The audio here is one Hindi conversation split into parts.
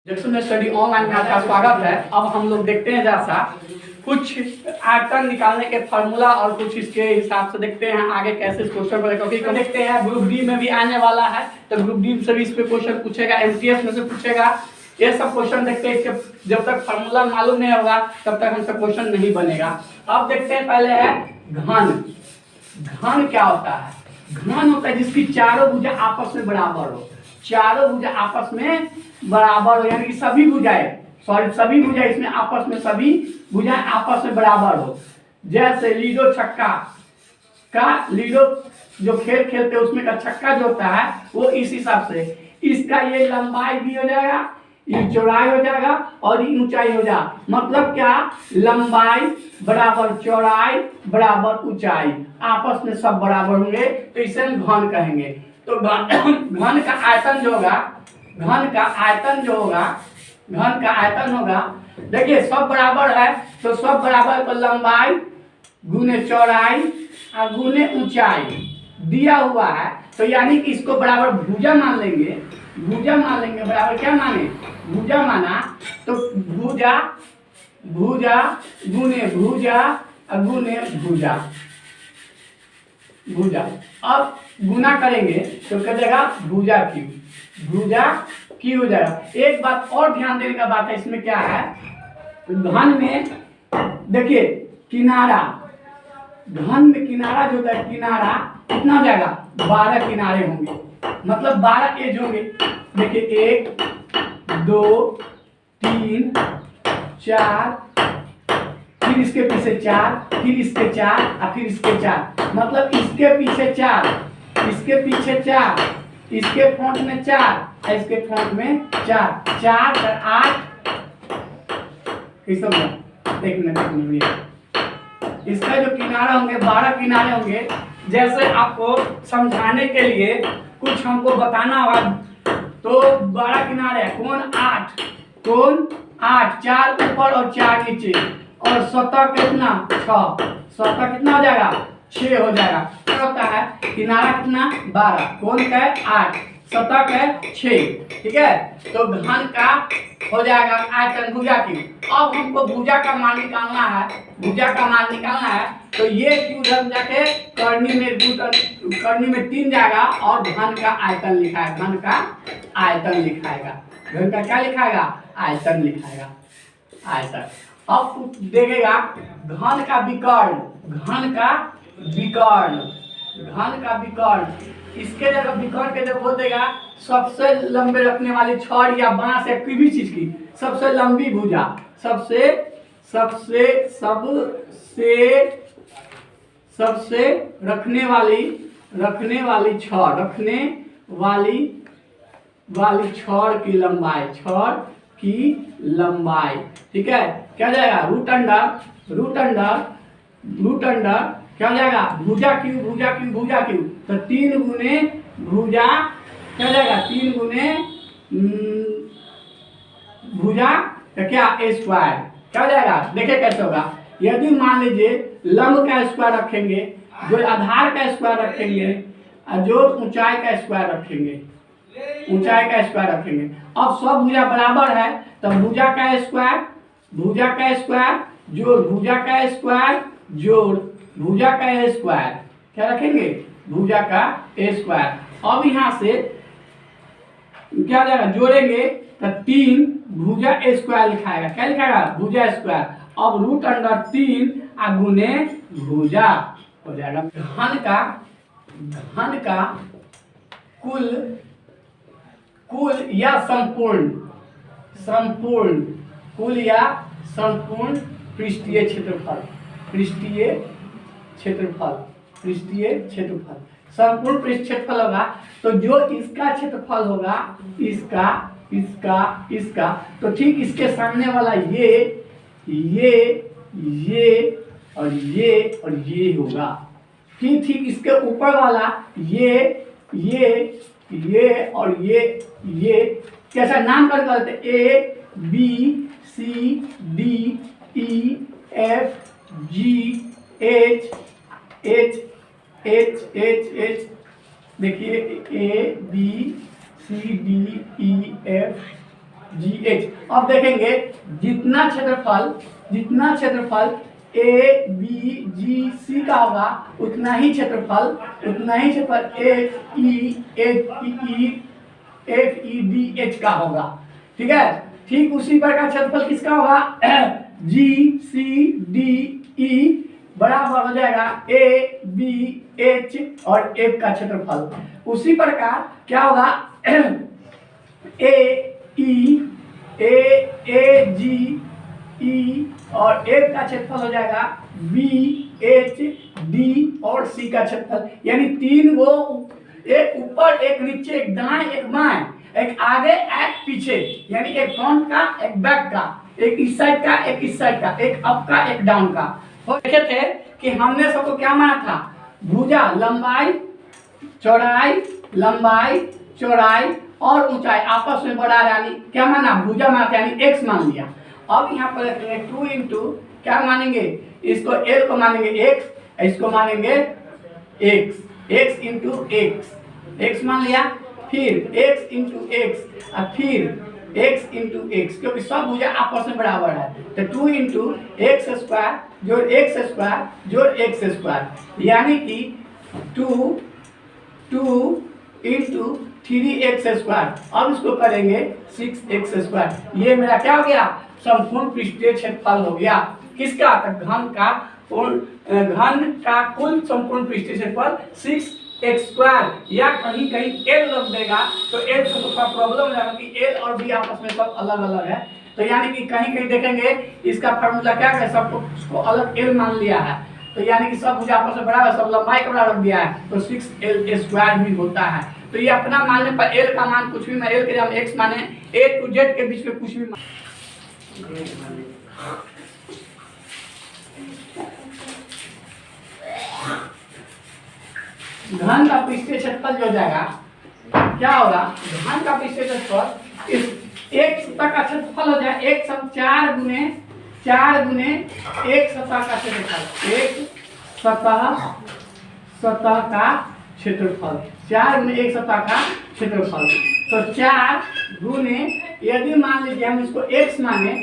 जैक्सन स्टडी ऑनलाइन में आपका स्वागत है। अब हम लोग देखते हैं जैसा कुछ आयतन निकालने के फार्मूला और कुछ इसके हिसाब से देखते हैं आगे कैसे इस क्वेश्चन को क्योंकि देखते हैं ग्रुप डी में भी आने वाला है तो ग्रुप डी से भी इस पे क्वेश्चन पूछेगा, एमटीएस में से पूछेगा। ये सब क्वेश्चन देखते हैं, इसके जब तक फार्मूला मालूम नहीं होगा तब तक हमसे क्वेश्चन नहीं बनेगा। अब देखते हैं, पहले है घन। घन क्या होता है? घन होता है जिसकी चारों भुजा आपस में बराबर हो, चारों भुजा आपस में बराबर हो, यानी कि सभी भुजाएं इसमें आपस में सभी भुजाएं आपस में बराबर हो। जैसे लीडो छक्का का, लीडो जो खेल खेलते हैं उसमें का छक्का जो होता है वो इस हिसाब से, इसका ये लंबाई भी हो जाएगा, ये चौड़ाई हो जाएगा और ये ऊंचाई हो जाएगा। मतलब क्या? लंबाई बराबर चौड़ाई बराबर ऊंचाई, आपस में सब बराबर होंगे तो इसे हम घन कहेंगे। तो घन का आयतन जो होगा, घन का आयतन होगा, देखिए सब बराबर है तो सब बराबर तो लंबाई गुने चौड़ाई और गुने ऊंचाई दिया हुआ है, तो यानी कि इसको बराबर भुजा मान लेंगे। बराबर क्या माने? भुजा माना तो भुजा गुने भुजा। अब गुना करेंगे तो क्या जाएगा? भुजा क्यू हो जाएगा। एक बात और ध्यान देने का बात है, इसमें क्या है, घन में देखिए किनारा, घन में किनारा जो होता है, किनारा कितना हो जाएगा? 12 किनारे होंगे, मतलब 12 एज होंगे। देखिए 1 2 3 4, फिर इसके पीछे 4, फिर इसके 4 और फिर इसके 4, मतलब इसके पीछे 4, इसके पीछे 4, इसके फ्रंट में 4, इसके फ्रंट में 4, 4 और 8 एक मिनट। इसका जो किनारा होंगे 12 किनारे होंगे। जैसे आपको समझाने के लिए कुछ हमको बताना होगा तो 12 किनारे है, कोण 8, 4 ऊपर और 4 नीचे, और सतह कितना? 6, सतह कितना हो जाएगा? 6 हो जाएगा। क्या होता है? किनारा कितना? 12, कोण का 8, सतह का 6, ठीक है। तो घन का हो जाएगा आयतन भुजा की। अब हमको भुजा का मान निकालना है, तो ये क्यू धन जाके करनी में 3 जाएगा और घन का आयतन लिखाएगा। घन का क्या लिखाएगा? आयतन लिखाएगा, आयतन। अब देखेगा घन का विकर्ण, इसके जगह विकर्ण के जगह बोल देगा सबसे लंबे रखने वाली छड़ या बांस या कोई भी चीज की सबसे लंबी भुजा, सबसे रखने वाली छड़ की लंबाई, ठीक है। क्या जाएगा? रूट अंडर क्या हो जाएगा? भुजा क्यू, तो 3 गुने भुजा क्या जाएगा? 3 गुने भुजा का क्या? a स्क्वायर क्या हो जाएगा? देखिए कैसे होगा। यदि मान लीजिए लंब का स्क्वायर रखेंगे, जो आधार का स्क्वायर रखेंगे और जो ऊंचाई का स्क्वायर रखेंगे, अब सब भुजा बराबर है तो भुजा का स्क्वायर जोड़ भुजा का स्क्वायर क्या रखेंगे? भुजा का स्क्वायर। अब यहाँ से क्या हो जाएगा? जोड़ेंगे तो 3 भुजा स्क्वायर लिखाएगा। क्या लिखाएगा? भुजा स्क्वायर। अब रूट अंडर 3 गुने भुजा हो जाएगा। घन का कुल या संपूर्ण पृष्ठीय क्षेत्रफल संपूर्ण पृष्ठ क्षेत्रफल होगा। तो जो इसका क्षेत्रफल होगा, इसका तो ठीक इसके सामने वाला ये और ये होगा। ठीक इसके ऊपर वाला ये और ये कैसा नाम करते A B C D E F G H देखिए A B C D E F GH। अब देखेंगे जितना क्षेत्रफल ABC का होगा उतना ही क्षेत्रफल FEDH का होगा। ठीक है, ठीक उसी प्रकार क्षेत्रफल किसका होगा GCDE बराबर हो जाएगा ABH और F का क्षेत्रफल। उसी प्रकार क्या होगा AG और F का क्षेत्रफल हो जाएगा BHD और C का क्षेत्रफल। यानी तीन वो, एक ऊपर एक नीचे एक दाएं एक बाएं, एक आगे एक पीछे, यानी एक फ्रंट का एक बैक का, एक इस साइड का एक इस साइड का, एक अप का एक डाउन का। तो देखे थे कि हमने सबको क्या माना था, भुजा लंबाई चौड़ाई और ऊंचाई आपस में बढ़ा, यानी क्या माना, भुजा माना यानी x मान लिया। अब यहाँ पर 2 इंटू क्या मानेंगे, इसको L को मानेंगे x, इसको मानेंगे x इंटू x मान लिया, फिर x इंटू x और फिर x इंटू x, क्योंकि सब भुजा आपस में बराबर है। तो 2 इंटू एक्स स्क्वायर जोड़ एक्स स्क्वायर, यानी कि 2 इंटू 3x स्क्वायर। अब इसको करेंगे 6x स्क्वायर। ये मेरा क्या हो गया, संपूर्ण पृष्ठीय क्षेत्रफल हो गया। किसका, घन का कुल संपूर्ण पृष्ठीय क्षेत्रफल 6x स्क्वायर, या कहीं L लग देगा तो L से थोड़ा प्रॉब्लम हो जाएगा कि L और B आपस में सब अलग अलग है। तो यानी कि कहीं देखेंगे इसका फार्मूला क्या है, सबको उसको अलग L मान लिया है, तो यानी कि सब भुजा आपस में बराबर, सब लंबाई का बराबर दिया है, तो 6L स्क्वायर भी होता है। तो ये अपना मानने पर L का मान कुछ भी, मैं L के लिए हम x माने, A to Z के बीच में कुछ भी घन का पृष्ठीय क्षेत्रफल जो हो जाएगा, क्या होगा, घन का पृष्ठीय क्षेत्रफल इस एक सतह का क्षेत्रफल हो जाए, एक सब 4 गुने एक सतह का क्षेत्रफल, एक सतह का क्षेत्रफल, 4 गुने एक सतह का क्षेत्रफल। तो 4 गुने, यदि मान लीजिए हम इसको x माने,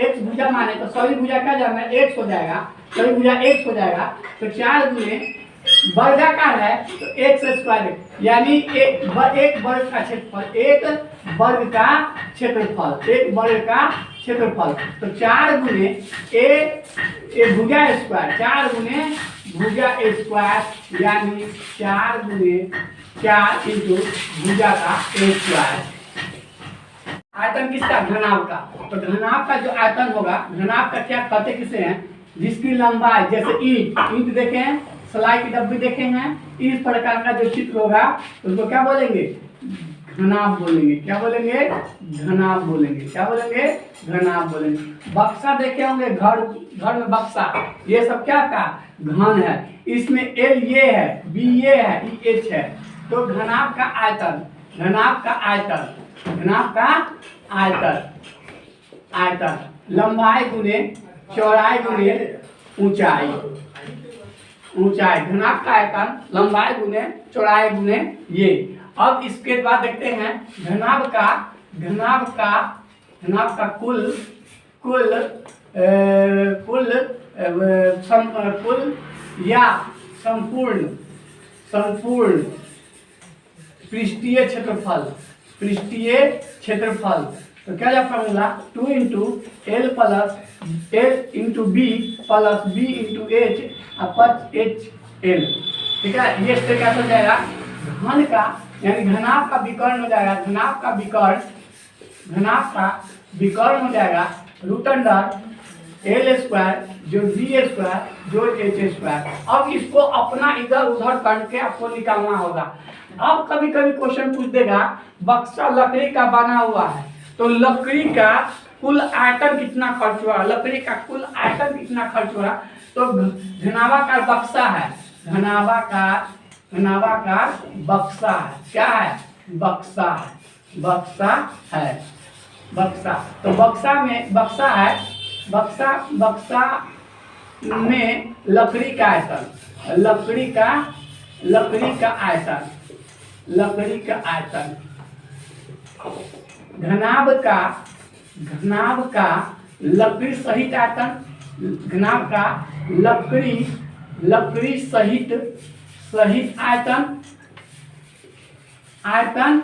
x भुजा माने, तो सभी भुजा क्या जाएगा, x हो जाएगा, सभी भुजा x हो जाएगा। तो 4 गुने वर्गाकार है तो x स्क्वायर, यानी एक वर्ग का क्षेत्रफल, एक वर्ग का क्षेत्रफल। तो 4 गुने भुजा स्क्वायर, 4 गुने भुजा स्क्वायर, यानी 4 गुने 4 इंटू भुजा का स्क्वायर। आयतन किसका, घनाभ का। तो घनाभ का जो आयतन होगा, घनाभ का क्या कहते किसे हैं, जिसकी लंबाई, जैसे ईंट देखे हैं, सलाई की डब्बी देखे हैं, इस प्रकार का जो चित्र होगा उसको क्या बोलेंगे, घनाभ बोलेंगे। क्या बोलेंगे, घनाभ बोलेंगे। क्या बोलेंगे, घनाभ बोलेंगे। बक्सा देखे होंगे, घर में बक्सा, ये सब क्या का, घन है। इसमें L ये है, B ये है, E H है। तो घनाभ का आयतन लंबाई गुने चौड़ाई गुने ऊंचाई, घनाभ का आयतन लंबाई गुने चौड़ाई गुने ये। अब इसके बाद देखते हैं घनाभ का कुल या संपूर्ण पृष्ठीय क्षेत्रफल। तो क्या जाए formula, 2 into L into B plus B into H plus HL। ठीक है, ये क्या हो जाएगा, घन का यानी घनाभ का विकर्ण हो जाएगा, घनाभ का विकर्ण हो जाएगा √L स्क्वायर जो B स्क्वायर जो H स्क्वायर। अब इसको अपना इधर उधर करके आपको निकालना होगा। अब कभी क्वेश्चन पूछ देगा, बक्सा लकड़ी का बना हुआ है, तो लकड़ी का कुल आयतन कितना खर्च हुआ, तो घनाभाकार बक्सा है, घनाभाकार बक्सा है, क्या है, बक्सा है। तो बक्सा में लकड़ी का आयतन, घनाभ का घनाभ का लकड़ी सहित आयतन, घनाभ का लकड़ी सहित आयतन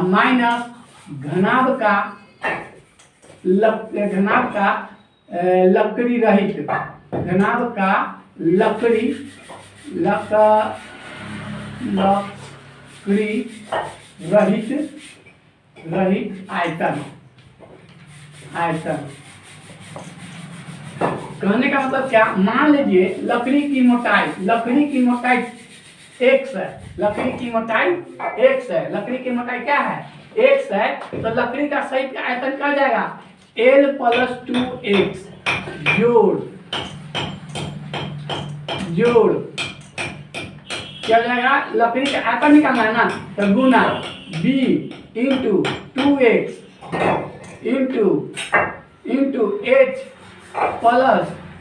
माइनस घनाभ का लकड़ी रहित, घनाभ का लकड़ी रहित आयतन। कहने का मतलब क्या, मान लीजिए लकड़ी की मोटाई x है, लकड़ी की मोटाई क्या है, x है, तो लकड़ी का सही आयतन क्या जाएगा, L + 2x जोड़ क्या जाएगा, लकड़ी का आयतन निकालना है ना, तो गुना b × 2x into h +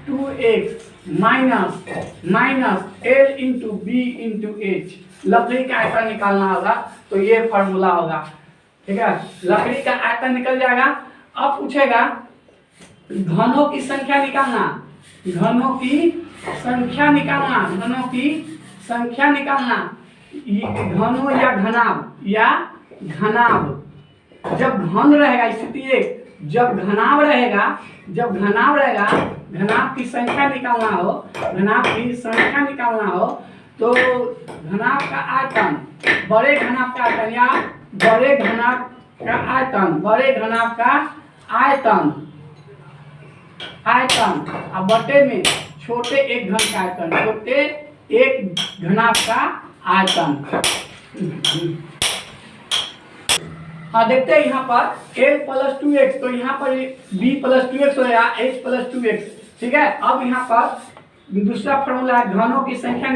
2x minus L × b × h। लकड़ी का आयतन निकालना होगा तो ये फॉर्मूला होगा, ठीक है। लकड़ी का आयतन निकल जाएगा। अब पूछेगा घनों की संख्या निकालना, घनों की संख्या निकालना, घनों या घनाभ। जब घन रहेगा स्थिति एक, जब घनाभ रहेगा, घनाभ की संख्या निकालना हो, तो घनाभ का आयतन, बड़े घनाभ का आयतन या बड़े घनाभ का आयतन और बटे में छोटे एक घन का आयतन, हाँ देखते हैं यहाँ पर L + 2x, तो यहाँ पर b + 2x हो जाएगा, h + 2x, ठीक है। अब यहाँ पर दूसरा फॉर्मूला है घनों की संख्या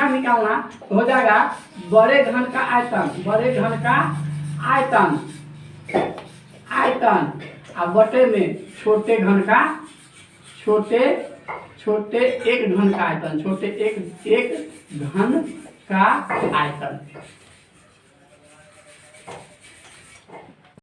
निकालना, हो जाएगा बड़े घन का आयतन और बटे में छोटे एक घन का आयतन,